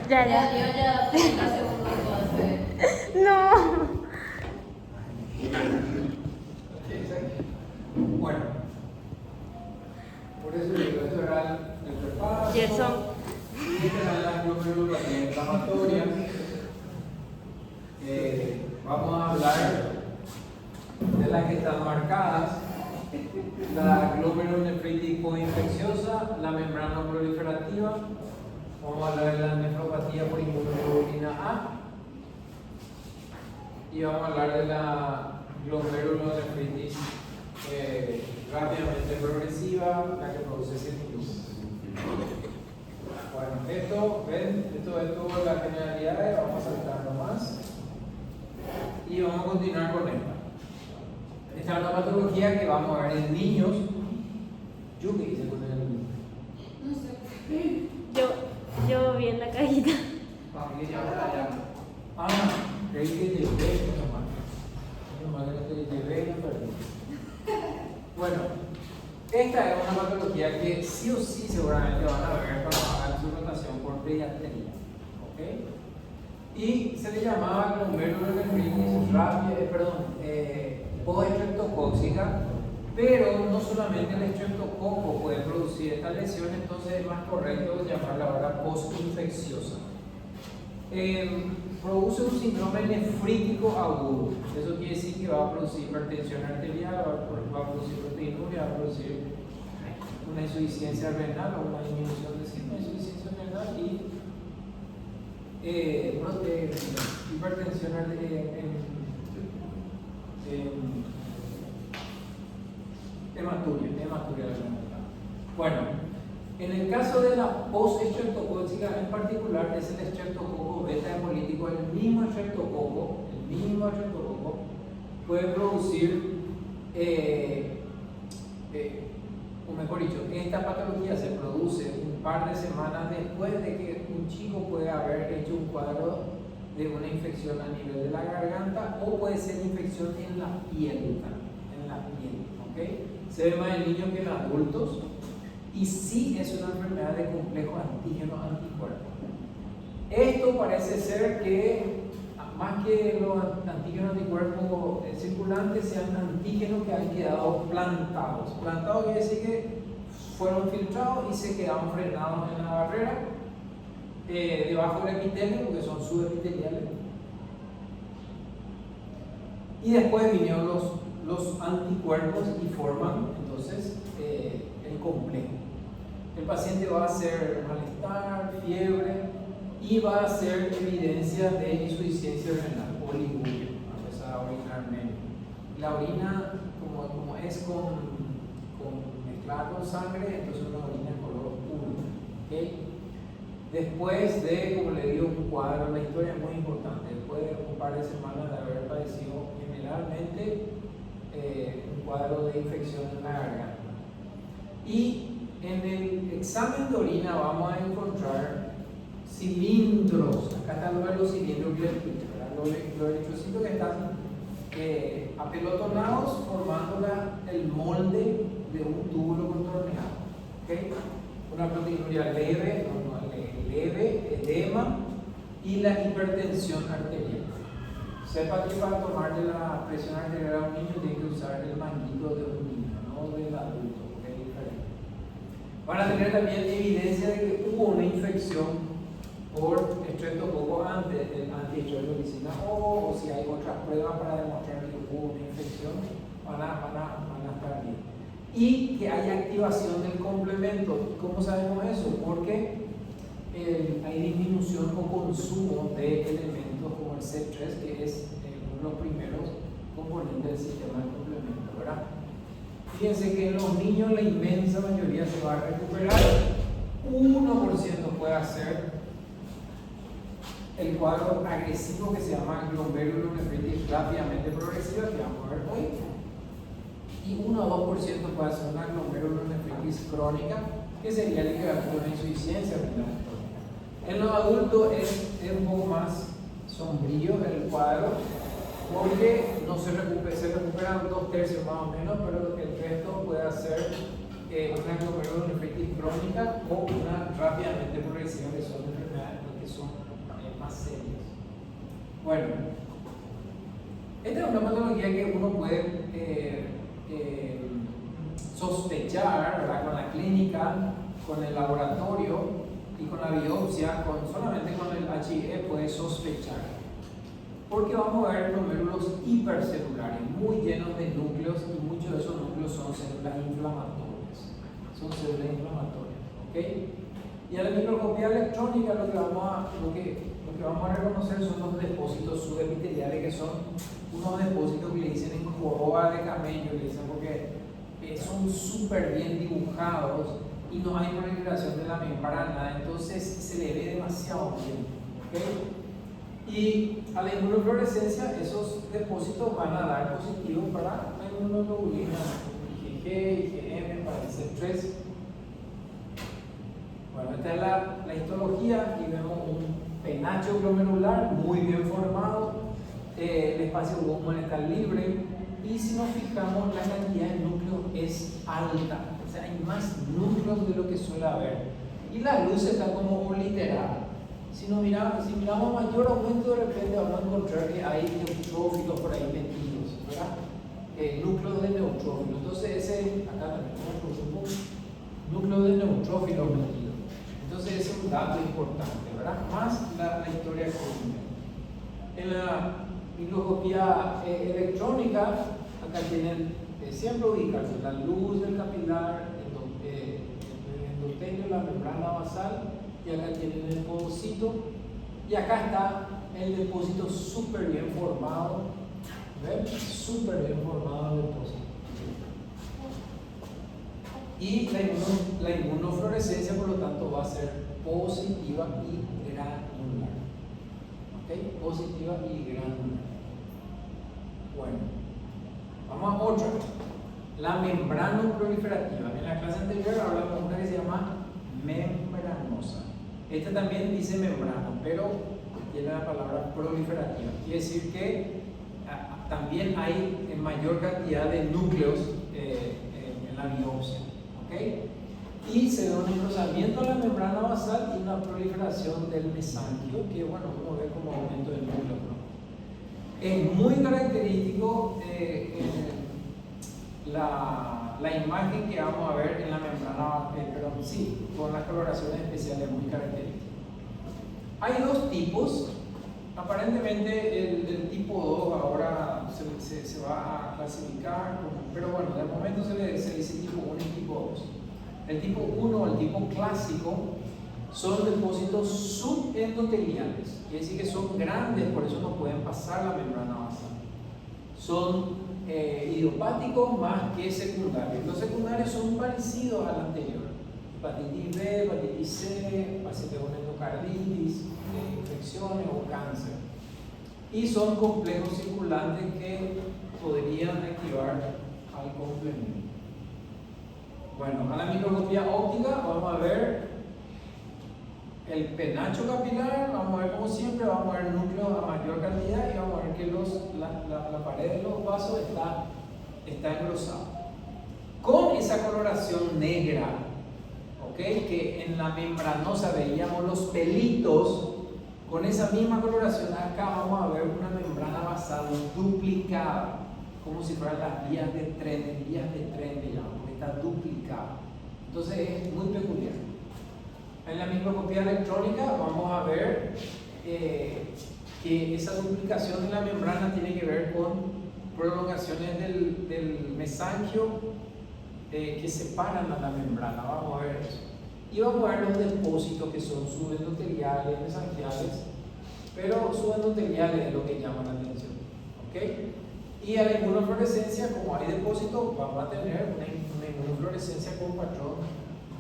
Ya, ya. Yo ya 30 segundos puedo hacer. No. Bueno, por eso digo, eso era el repaso. Y eso. Y esta era la glomerulopatía inflamatoria. Vamos a hablar de las que están marcadas. La glomerulonefritis coinfecciosa, la membrana proliferativa. Vamos a hablar de la nefropatía por inmunoglobulina A. Y vamos a hablar de la glomerulonefritis rápidamente progresiva, la que produce septicemia. Bueno, esto, ven, esto es toda la generalidad, vamos a saltar nomás. Y vamos a continuar con esta. Esta es una patología que vamos a ver en niños. ¿Yo qué hice con el niño? No sé. Yo vi en la cajita. Familia, ahora ya. Ah, creí que llevé, no más que no te llevé y no perdí. Bueno, esta es una patología que sí o sí seguramente van a ver cuando hagan su rotación por pediatría. ¿Ok? Y se le llamaba glomerulonefritis post-estreptocóxica, pero no solamente el estreptococo puede producir esta lesión, entonces es más correcto llamarla ahora post-infecciosa. Produce un síndrome nefrítico agudo. Eso quiere decir que va a producir hipertensión arterial, va a producir proteinuria, va a producir una insuficiencia renal o una disminución de signo de insuficiencia renal y hipertensión hematuria la enfermedad. Bueno, en el caso de la post-estreptocóxica en particular es el estreptococo beta hemolítico, el mismo estreptococo puede producir, o mejor dicho, esta patología se produce un par de semanas después de que un chico puede haber hecho un cuadro de una infección a nivel de la garganta o puede ser infección en la piel también, ¿ok? Se ve más en niños que en adultos. Y sí es una enfermedad de complejo antígeno-anticuerpo. Esto parece ser que, más que los antígenos anticuerpos circulantes, sean antígenos que han quedado plantados. Plantados quiere decir que fueron filtrados y se quedaron frenados en la barrera, debajo del epitelio, porque son subepiteliales. Y después vinieron los anticuerpos y forman entonces el complejo. El paciente va a hacer malestar, fiebre y va a hacer evidencia de insuficiencia renal, oliguria, va a empezar a orinar menos. La orina, como es mezclada con sangre, entonces una orina de color oscuro. ¿Okay? Después de, como le digo, un cuadro, la historia es muy importante, después de un par de semanas de haber padecido generalmente un cuadro de infección en la garganta. Y en el examen de orina vamos a encontrar cilindros. Acá están los cilindros los eritrocitos que están apelotonados formando el molde de un túbulo contorneado. ¿Okay? Una proteinuria leve, edema y la hipertensión arterial. Sepa que para tomarle la presión arterial a un niño tiene que usar el manguito de un niño, no del adulto. Van a tener también evidencia de que hubo una infección por estreptococo antes del antiestreptococina o si hay otras pruebas para demostrar que hubo una infección, van a estar bien. Y que hay activación del complemento. ¿Cómo sabemos eso? Porque hay disminución o consumo de elementos como el C3, que es uno de los primeros componentes del sistema de complemento, ¿verdad? Fíjense que en los niños la inmensa mayoría se va a recuperar, 1% puede hacer el cuadro agresivo que se llama glomerulonefritis rápidamente progresiva, que vamos a ver hoy, y 1 o 2% puede hacer una glomerulonefritis crónica, que sería el equivalente a una insuficiencia renal crónica. En los adultos es un poco más sombrío el cuadro, porque no se recuperan 2/3 más o menos, pero el resto puede hacer una glomerulonefritis crónica o una rápidamente progresiva, que son enfermedades que son Bueno, esta es una patología que uno puede sospechar, ¿verdad? Con la clínica, con el laboratorio y con la biopsia, solamente con el HIE puede sospechar. Porque vamos a ver glomérulos hipercelulares, muy llenos de núcleos, y muchos de esos núcleos son células inflamatorias. Son células inflamatorias, ¿ok? Y a la microscopía electrónica lo que vamos a reconocer son los depósitos subepiteliales, que son unos depósitos que le dicen en joroba de camello, le dicen porque son súper bien dibujados y no hay proliferación de la membrana, entonces se le ve demasiado bien, ¿ok? Y a la inmunofluorescencia esos depósitos van a dar positivo para la inmunoglobulina IgG, IgM, para el C3. Bueno, esta es la histología y vemos un penacho glomerular muy bien formado, el espacio Bowman está libre y si nos fijamos la cantidad de núcleos es alta, o sea hay más núcleos de lo que suele haber y la luz está como obliterada. Si miramos mayor aumento, de repente vamos a encontrar que hay neutrófilos por ahí metidos, ¿verdad? Núcleos de neutrófilos. Entonces acá también tenemos núcleos de neutrófilos metidos. Entonces ese es un dato importante, ¿verdad? Más la historia clínica. En la microscopía electrónica, acá tienen siempre ubicarse la luz del capilar, el endotelio, la membrana basal. Y acá tienen el podocito y acá está el depósito súper bien formado. ¿Ven? Súper bien formado el depósito. Y la inmunofluorescencia, por lo tanto, va a ser positiva y granular. ¿Ok? Positiva y granular. Bueno, vamos a otra. La membrana proliferativa. En la clase anterior hablamos de una que se llama membranosa. Esta también dice membrana, pero tiene la palabra proliferativa. Quiere decir que también hay en mayor cantidad de núcleos en la biopsia. ¿Okay? Y se da un engrosamiento de la membrana basal y una proliferación del mesanquio, que bueno, uno ve como aumento del núcleo, ¿no? Es muy característico la imagen que vamos a ver en la membrana, con las coloraciones especiales muy características. Hay dos tipos, aparentemente el tipo 2 ahora se va a clasificar, pero bueno, de momento se dice tipo 1 y tipo 2. El tipo 1 o el tipo clásico son depósitos subendoteliales, quiere decir que son grandes, por eso no pueden pasar la membrana basal. Son idiopáticos más que secundarios. Los secundarios son parecidos al anterior: hepatitis B, hepatitis C, pacientes con endocarditis, infecciones o cáncer. Y son complejos circulantes que podrían activar al complemento. Bueno, a la microscopía óptica vamos a ver el penacho capilar, vamos a ver como siempre, vamos a ver núcleos a mayor cantidad y vamos a ver que la pared de los vasos está engrosada. Con esa coloración negra, ¿ok? Que en la membranosa veíamos los pelitos, con esa misma coloración acá vamos a ver una membrana basal duplicada, como si fueran las vías de tren, digamos, porque está duplicada. Entonces es muy peculiar. En la microscopía electrónica vamos a ver que esa duplicación de la membrana tiene que ver con prolongaciones del mesanquio que separan a la membrana. Vamos a ver eso. Y vamos a ver los depósitos que son subendoteliales, mesangiales, pero subendoteliales es lo que llama la atención. ¿Okay? Y a la inmunofluorescencia, como hay depósitos, vamos a tener una inmunofluorescencia con patrón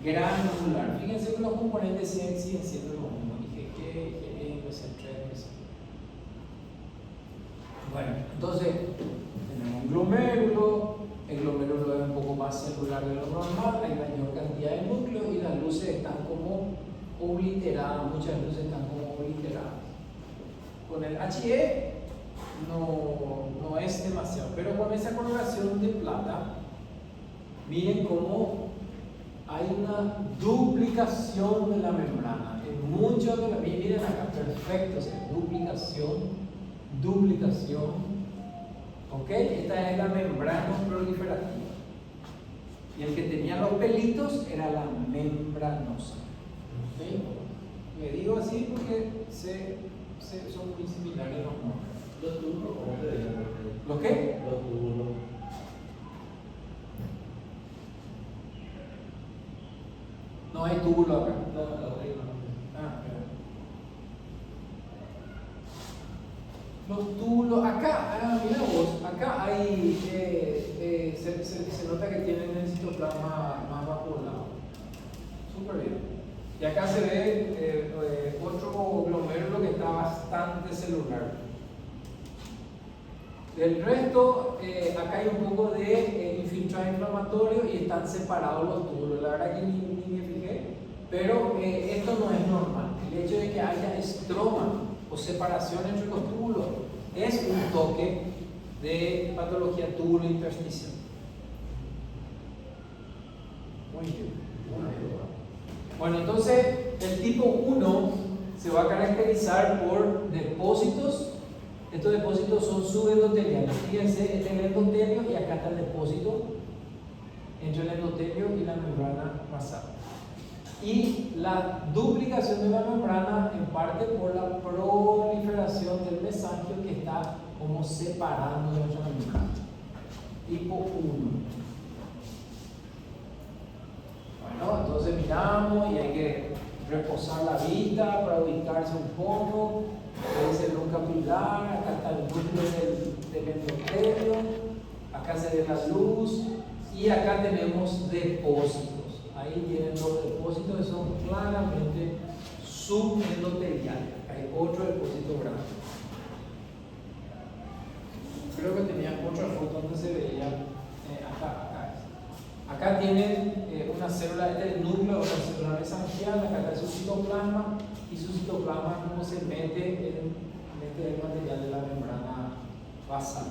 granular. Fíjense que los componentes siguen siendo los mismos: IgG, IgM, C3. Bueno, entonces tenemos un glomérulo. El glomérulo es un poco más celular de lo normal, hay mayor cantidad de núcleos y las luces están como obliteradas, muchas luces están como obliteradas. Con el HIE no es demasiado, pero con esa coloración de plata, miren cómo hay una duplicación de la membrana. En muchos de los, miren acá, perfecto, o sea, duplicación duplicación. ¿Ok? Esta es la membrana proliferativa. Y el que tenía los pelitos era la membranosa. ¿Ok? Le digo así porque son muy similares los nombres. Los túbulos, ¿cómo se llaman? ¿Los qué? Los túbulos. No hay túbulo acá. No, ahí no. Ah, espera. Los túbulos, acá, mira vos, acá hay, se nota que tienen el citoplasma más vacuolado. Súper bien. Y acá se ve otro glomérulo que está bastante celular. Del resto, acá hay un poco de infiltrado inflamatorio y están separados los túbulos. La verdad que ni me fijé, pero esto no es normal. El hecho de que haya estroma o separación entre los túbulos es un toque de patología túbulo intersticial. Muy bien. Bueno, entonces el tipo 1 se va a caracterizar por depósitos. Estos depósitos son subendoteliales. Fíjense, este es el endotelio y acá está el depósito entre el endotelio y la membrana basal. Y la duplicación de la membrana en parte por la proliferación del mesangio que está como separando de nuestra membrana. Tipo 1. Bueno, entonces miramos y hay que reposar la vista para ubicarse un poco. Puede ser un capilar, acá está el núcleo del endotelio, acá se ve la luz y acá tenemos depósitos. Ahí tienen los depósitos que son claramente subendoteliales. Hay otro depósito grande. Creo que tenía otra foto donde se veía acá. Acá tienen una célula, este es el núcleo, una célula mesangial, acá está su citoplasma y su citoplasma como se mete en el material de la membrana basal.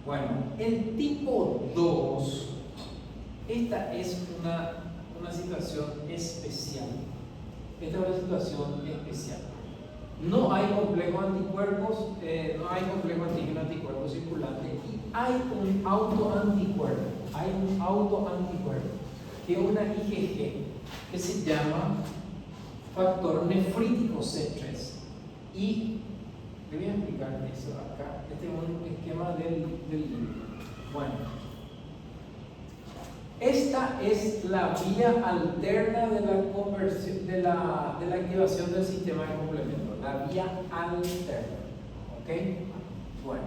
Bueno, el tipo 2, esta es una situación especial. Esta es una situación especial. No hay complejo anticuerpos, no hay complejo antígeno-anticuerpo circulante y hay un autoanticuerpo. Hay un autoanticuerpo que es una IgG que se llama factor nefrítico C3. Y le voy a explicar eso acá. Este es un esquema del libro. Bueno, esta es la vía alterna de la conversión, de la activación del sistema de complemento. La vía alterna. ¿Ok? Bueno,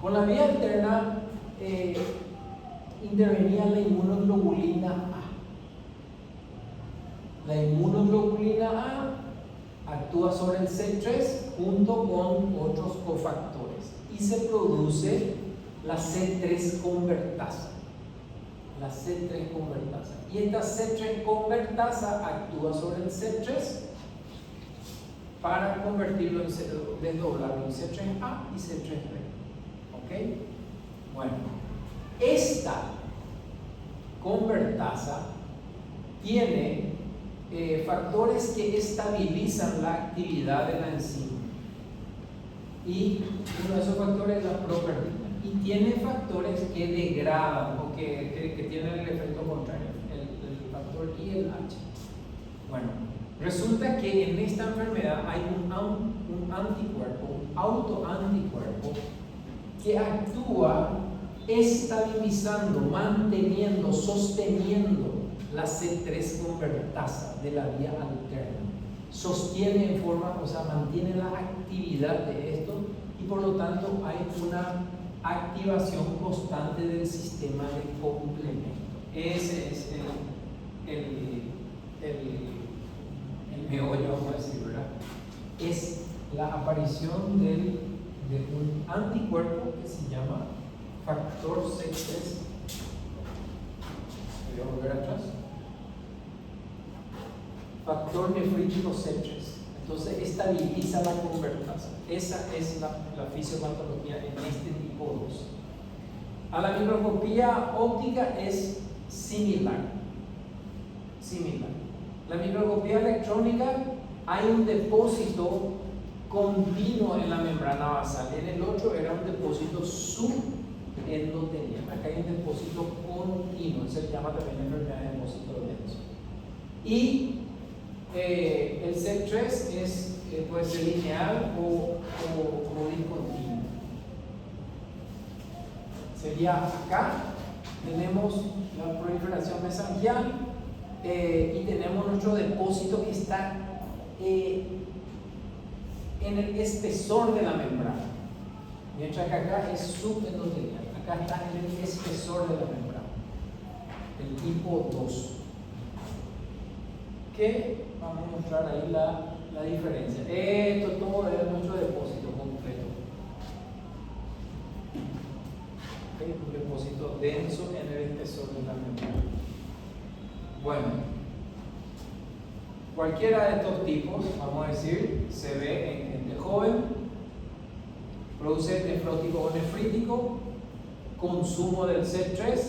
con la vía alterna intervenía la inmunoglobulina A. La inmunoglobulina A actúa sobre el C3 junto con otros cofactores y se produce la C3 convertasa. La C3 convertasa. Y esta C3 convertasa actúa sobre el C3 para convertirlo en desdoblarlo en C3A y C3B. ¿Ok? Bueno, esta convertasa tiene factores que estabilizan la actividad de la enzima. Y uno de esos factores es la properdina. Y tiene factores que degradan o que tienen el efecto contrario, el factor I y el H. Bueno, resulta que en esta enfermedad hay un anticuerpo, un autoanticuerpo, que actúa estabilizando, manteniendo, sosteniendo la C3 convertasa de la vía alterna. Sostiene en forma, o sea, mantiene la actividad de esto y por lo tanto hay una activación constante del sistema de complemento. Ese es el meollo, vamos a decir, ¿verdad? Es la aparición de un anticuerpo que se llama factor C3. Voy a volver atrás. Factor nefrítico C3. Entonces estabiliza la convertasa. Esa es la fisiopatología en este tipo 2. A la microscopía óptica es similar. La microscopía electrónica hay un depósito continuo en la membrana basal. En el otro era un depósito subendotelial. Acá hay un depósito continuo, se llama también enfermedad de depósito denso. Y el C3 puede ser lineal o discontinuo. Sería acá, tenemos la proliferación mesangial y tenemos nuestro depósito que está en el espesor de la membrana, mientras que acá es subendotelial, acá está en el espesor de la membrana, el tipo 2, que vamos a mostrar ahí la diferencia. Esto todo es nuestro depósito completo, ¿okay? Un depósito denso en el espesor de la membrana. Bueno, cualquiera de estos tipos, vamos a decir, se ve en gente joven, produce nefrótico o nefrítico, consumo del C3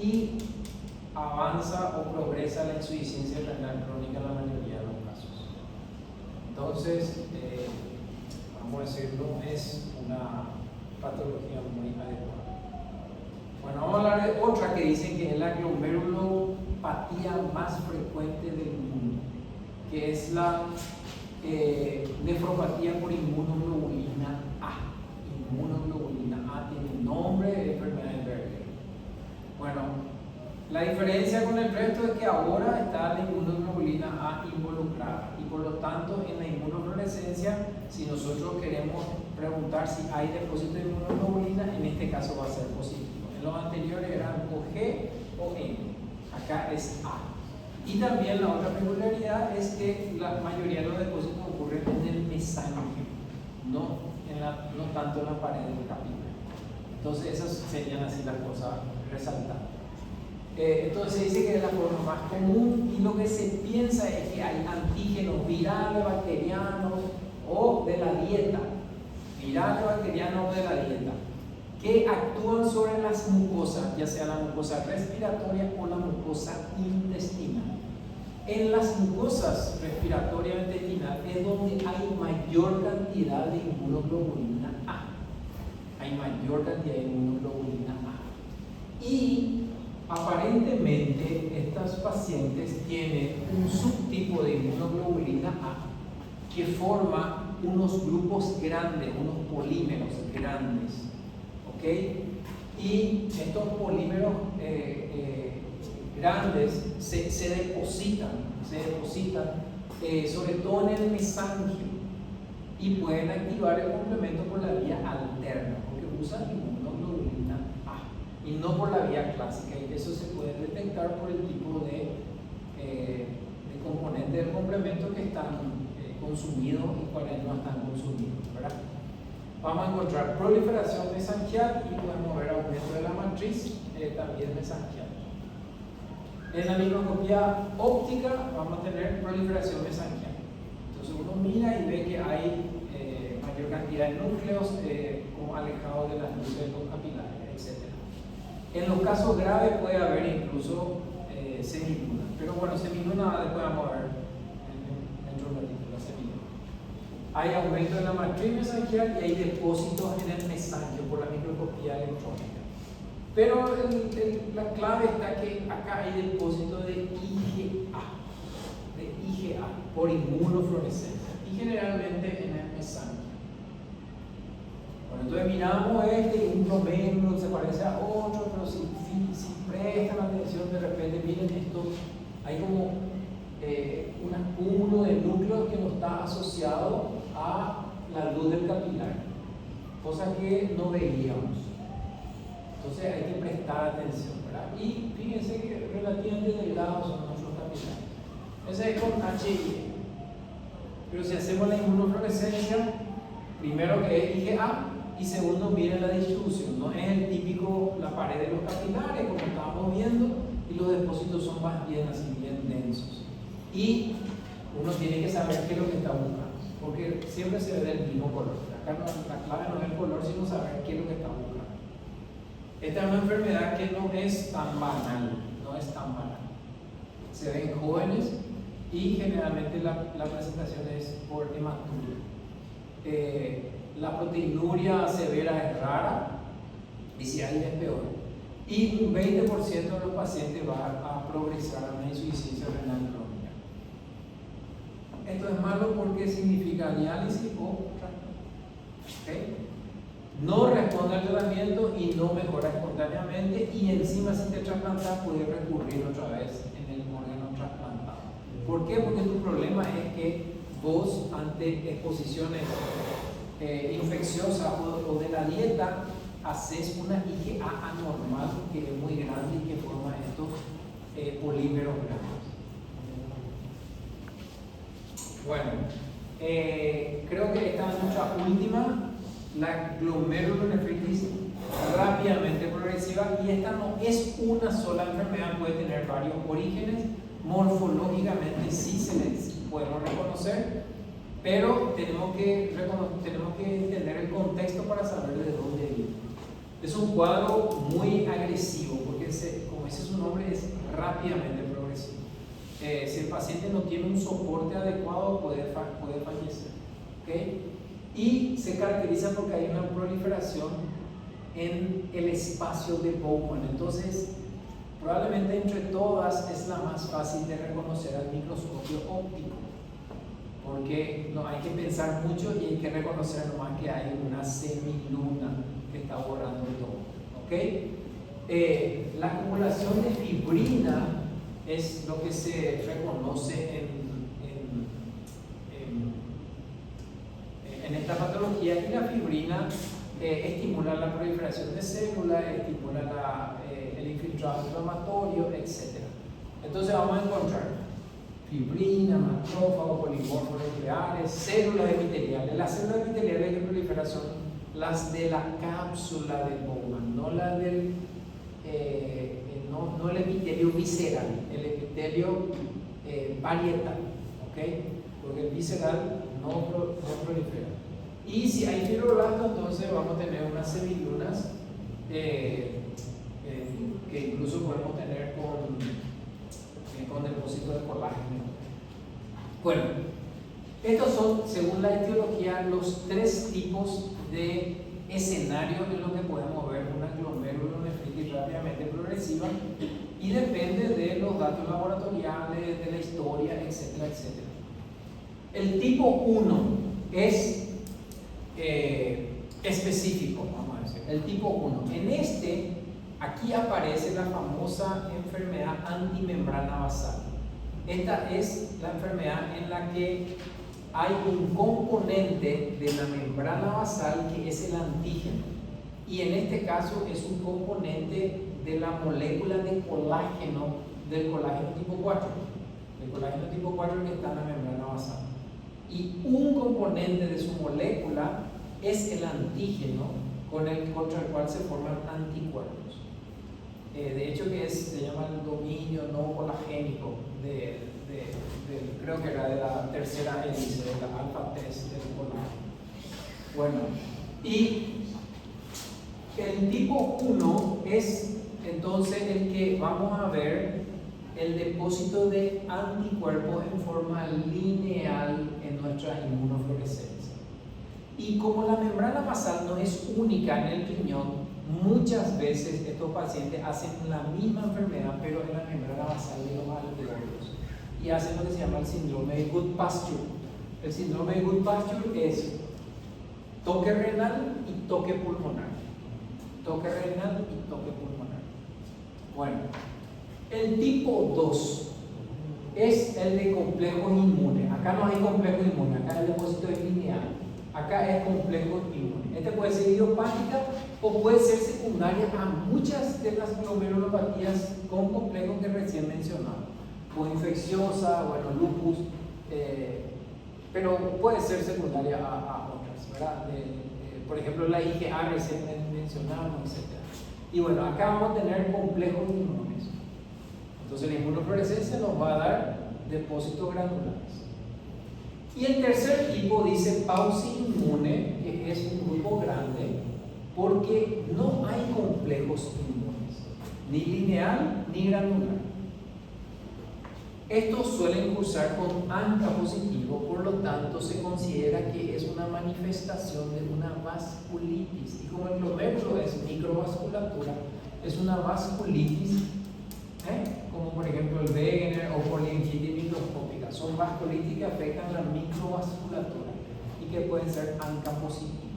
y avanza o progresa la insuficiencia renal crónica en la mayoría de los casos. Entonces, vamos a decir, no es una patología muy adecuada. Bueno, vamos a hablar de otra que dicen que es la glomerulopatía más frecuente del mundo, que es la nefropatía por inmunoglobulina A. Inmunoglobulina A tiene nombre de enfermedad de Berger. Bueno, la diferencia con el resto es que ahora está la inmunoglobulina A involucrada y por lo tanto en la inmunofluorescencia, si nosotros queremos preguntar si hay depósito de inmunoglobulina, en este caso va a ser positivo. En los anteriores eran o G o N, acá es A. Y también la otra peculiaridad es que la mayoría de los depósitos ocurren en el mesangio, no tanto en la pared del capilar. Entonces esas serían así las cosas resaltantes. Entonces se dice que es la forma más común y lo que se piensa es que hay antígenos virales, bacterianos o de la dieta, virales, bacterianos o de la dieta, que actúan sobre las mucosas, ya sea la mucosa respiratoria o la mucosa intestinal. En las mucosas respiratoria o intestinal es donde hay mayor cantidad de inmunoglobulina A. Hay mayor cantidad de inmunoglobulina A. Y aparentemente estas pacientes tienen un subtipo de inmunoglobulina A que forma unos grupos grandes, unos polímeros grandes. ¿Ok? Y estos polímeros grandes se depositan sobre todo en el mesangio y pueden activar el complemento por la vía alterna, porque usan inmunoglobulina A y no por la vía clásica, y eso se puede detectar por el tipo de componentes del complemento que están consumidos y cuáles no están consumidos, ¿verdad? Vamos a encontrar proliferación mesangial y podemos ver aumento de la matriz también mesangial. En la microscopía óptica vamos a tener proliferación mesangial. Entonces uno mira y ve que hay mayor cantidad de núcleos como alejados de las luces capilares, etc. En los casos graves puede haber incluso semiluna, pero bueno, semiluna después vamos a ver dentro de un ratito la semiluna. Hay aumento de la matriz mesangial y hay depósitos en el mesangio por la microscopía electrónica. Pero la clave está que acá hay depósito de IgA, por inmunofluorescencia y generalmente en el mesangio. Bueno, entonces miramos un glomérulo se parece a otro, pero si prestan atención de repente, miren esto, hay como un acúmulo de núcleos que no está asociado a la luz del capilar, cosa que no veíamos. Entonces hay que prestar atención, ¿verdad? Y fíjense que relativamente delgados son nuestros capilares. Ese es con HI. Pero si hacemos la inmunofluorescencia, primero que es IgA y segundo miren la distribución. No es el típico, la pared de los capilares como estábamos viendo, y los depósitos son más bien así, bien densos. Y uno tiene que saber qué es lo que está buscando, porque siempre se ve del mismo color. Acá no, la clave no es el color, sino saber qué es lo que está buscando. Esta es una enfermedad que no es tan banal, se ve en jóvenes y generalmente la presentación es por hematuria. La proteinuria severa es rara y si hay es peor. Y un 20% de los pacientes va a progresar a una insuficiencia renal crónica. Esto es malo porque significa diálisis o trasplante. ¿Okay? No responde al tratamiento y no mejora espontáneamente, y encima si te trasplantas puedes recurrir otra vez en el órgano trasplantado. ¿Por qué? Porque tu problema es que vos ante exposiciones infecciosas o de la dieta haces una IgA anormal que es muy grande y que forma estos polímeros grandes. Bueno, creo que esta es nuestra última. La glomerulonefritis rápidamente progresiva, y esta no es una sola enfermedad, puede tener varios orígenes. Morfológicamente sí se les podemos reconocer, pero tenemos que entender el contexto para saber de dónde viene. Es un cuadro muy agresivo porque, como dice su nombre, es rápidamente progresivo. Si el paciente no tiene un soporte adecuado puede fallecer. ¿Okay? Y se caracteriza porque hay una proliferación en el espacio de Bowman. Entonces, probablemente entre todas es la más fácil de reconocer al microscopio óptico, porque no hay que pensar mucho y hay que reconocer nomás que hay una semiluna que está borrando todo. ¿Okay? La acumulación de fibrina es lo que se reconoce en esta patología, y la fibrina estimula la proliferación de células, estimula el infiltrado inflamatorio, etc. Entonces vamos a encontrar fibrina, macrófagos, polimorfos nucleares, células epiteliales. Las células epiteliales que proliferan son las de la cápsula de Bowman, no la del no el epitelio visceral, el epitelio parietal, ¿okay? Porque el visceral no prolifera. Y si hay fibroblasto, entonces vamos a tener unas semilunas que incluso podemos tener con depósito de colágeno. Bueno, estos son, según la etiología, los tres tipos de escenarios en los que podemos ver una glomerulonefritis rápidamente progresiva, y depende de los datos laboratoriales, de la historia, etcétera, etcétera. El tipo 1 es específico, vamos a decir. El tipo 1. Aquí aparece la famosa enfermedad antimembrana basal. Esta es la enfermedad en la que hay un componente de la membrana basal que es el antígeno, y en este caso es un componente de la molécula de colágeno, del colágeno tipo 4, el colágeno tipo 4 que está en la membrana basal, y un componente de su molécula es el antígeno contra el cual se forman anticuerpos. De hecho se llama el dominio no colagénico creo que era de la tercera hélice, de la alfa 3 del colágeno. Bueno, y el tipo 1 es entonces el que vamos a ver el depósito de anticuerpos en forma lineal en nuestra inmunofluorescencia. Y como la membrana basal no es única en el riñón, muchas veces estos pacientes hacen la misma enfermedad pero en la membrana basal de los alveolos, y hacen lo que se llama el síndrome de Goodpasture. El síndrome de Goodpasture es toque renal y toque pulmonar. Toque renal y toque pulmonar. Bueno, el tipo 2 es el de complejos inmunes. Acá no hay complejo inmune, acá el depósito es lineal. Acá es complejo inmune. Este puede ser idiopática o puede ser secundaria a muchas de las glomerulopatías con complejos que recién mencionamos, o infecciosa, bueno, lupus, pero puede ser secundaria a otras, ¿verdad? Por ejemplo, la IgA recién mencionamos, etc. Y bueno, acá vamos a tener complejos inmunes. Entonces la inmunofluorescencia nos va a dar depósitos granulares. Y el tercer tipo dice pausi inmune, que es un grupo grande, porque no hay complejos inmunes, ni lineal ni granular. Estos suelen cursar con ANCA positivo, por lo tanto se considera que es una manifestación de una vasculitis. Y como el glomérulo es microvasculatura, es una vasculitis, como por ejemplo el Wegener o poliangitis microscópica. Son vasculitis que afectan la microvasculatura y que pueden ser ANCA positivos,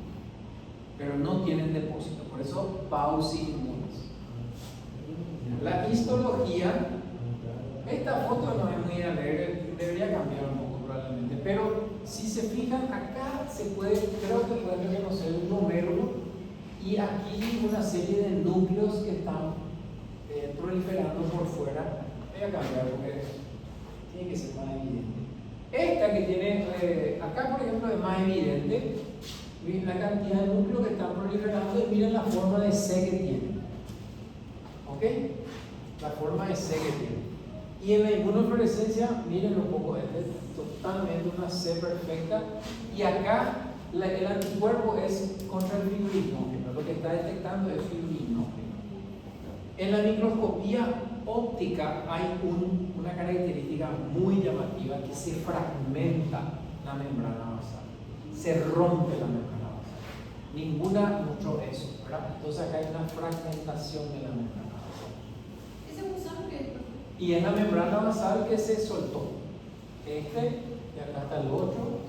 pero no tienen depósito, por eso paucimunas. La histología, esta foto no es muy alegre, debería cambiar un poco probablemente, pero si se fijan acá creo que pueden reconocer un glomérulo y aquí una serie de núcleos que están proliferando por fuera. Voy a cambiar porque tiene que ser más evidente. Esta que tiene, acá por ejemplo es más evidente, miren la cantidad de núcleos que están proliferando y miren la forma de C que tiene. ¿Ok? La forma de C que tiene. Y en la inmunofluorescencia, miren un poco, es totalmente una C perfecta. Y acá el anticuerpo es contra el fibrinógeno, lo que está detectando es fibrinógeno. En la microscopía óptica hay una característica muy llamativa, que se fragmenta la membrana basal, se rompe la membrana basal. Ninguna mostró eso, ¿verdad? Entonces acá hay una fragmentación de la membrana basal. Ese gusano que Y es la membrana basal que se soltó. Y acá está el otro,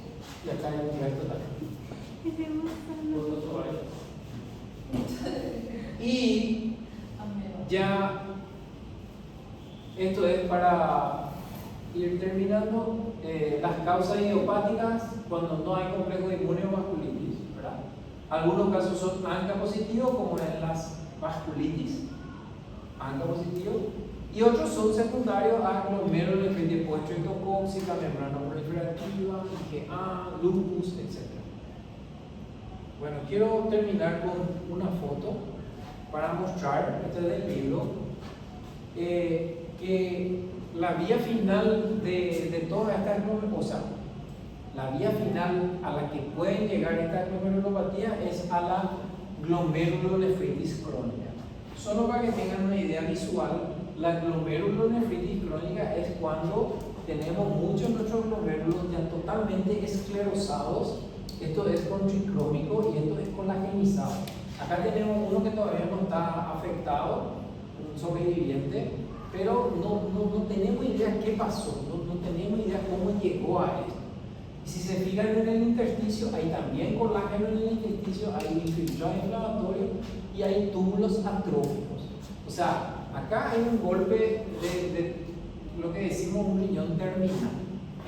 y acá hay un resto también. Y ya, esto es para ir terminando, las causas idiopáticas cuando no hay complejo inmune o vasculitis, ¿verdad? Algunos casos son ANCA positivos, como en las vasculitis, ANCA positivo, y otros son secundarios a glomerulonefritis postreptocóxica, membrana proliferativa, IgA, lupus, etc. Bueno, quiero terminar con una foto para mostrar, este es del libro, que la vía final de todas estas glomerulopatía, la vía final a la que pueden llegar estas glomerulopatías es a la glomerulonefritis crónica. Solo para que tengan una idea visual, la glomerulonefritis crónica es cuando tenemos muchos de nuestros glomérulos ya totalmente esclerosados. Esto es con tricrómico y esto es colagenizado. Acá tenemos uno que todavía no está afectado, un sobreviviente, pero no tenemos idea qué pasó, no tenemos idea cómo llegó a esto. Y si se fijan en el intersticio, hay también colágeno en el intersticio, hay infiltrado inflamatorio y hay túbulos atróficos. O sea, acá hay un golpe de lo que decimos un riñón terminal.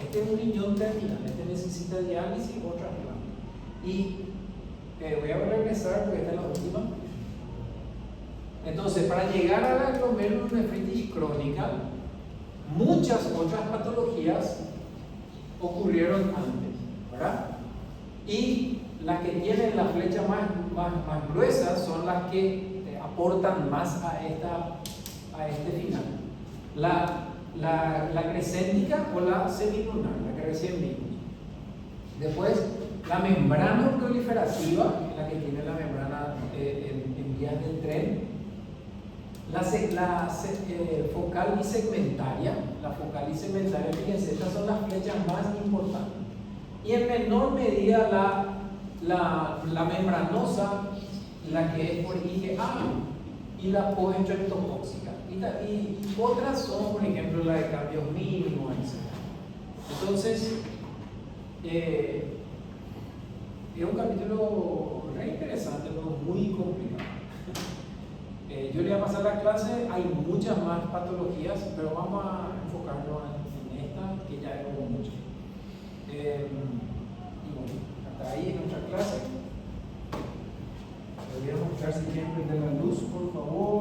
Este es un riñón terminal, este necesita diálisis o trasplante. Y voy a regresar porque esta es la última. Entonces, para llegar a la glomerulonefritis crónica, muchas otras patologías ocurrieron antes, ¿verdad? Y las que tienen la flecha más gruesa son las que aportan más a este final. La crescéntica o la semilunar, la que recién vimos. Después, la membrana proliferativa, la que tiene la membrana en vías del tren. La focal bisegmentaria, fíjense, estas son las flechas más importantes. Y en menor medida la membranosa, la que es por IgA, y la postreptocóxica. Y otras son, por ejemplo, la de cambios mínimos, etc. Entonces, es un capítulo re interesante, pero muy complicado. Yo le voy a pasar la clase, hay muchas más patologías, pero vamos a enfocarnos en esta, que ya es como mucho. Y bueno, hasta ahí es nuestra clase. Les voy a mostrar si quieren prender la luz, por favor.